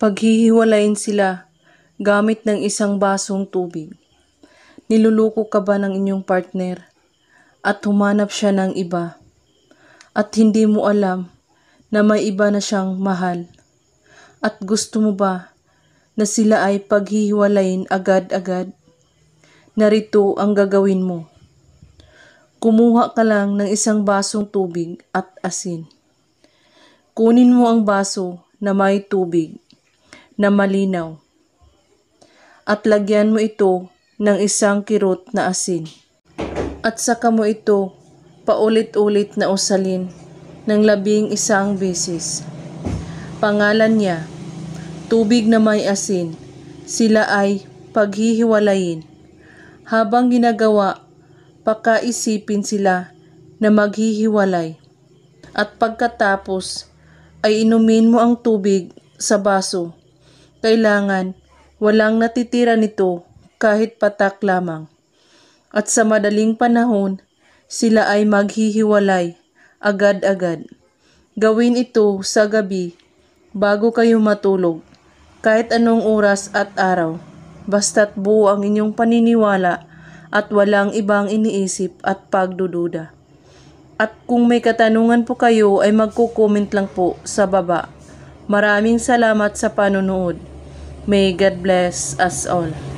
Paghihiwalayin sila gamit ng isang basong tubig. Niluluko ka ba ng inyong partner at humanap siya ng iba at hindi mo alam na may iba na siyang mahal at gusto mo ba na sila ay paghihiwalayin agad-agad? Narito ang gagawin mo. Kumuha ka lang ng isang basong tubig at asin. Kunin mo ang baso na may tubig na malinaw at lagyan mo ito ng isang kirot na asin at saka mo ito paulit-ulit na usalin ng 11 beses. Pangalan niya, tubig na may asin, sila ay paghihiwalayin. Habang ginagawa, pakaisipin sila na maghihiwalay at pagkatapos ay inumin mo ang tubig sa baso. Kailangan walang natitira nito kahit patak lamang. At sa madaling panahon, sila ay maghihiwalay agad-agad. Gawin ito sa gabi bago kayo matulog, kahit anong oras at araw. Basta't buo ang inyong paniniwala at walang ibang iniisip at pagdududa. At kung may katanungan po kayo ay magko-comment lang po sa baba. Maraming salamat sa panonood. May God bless us all.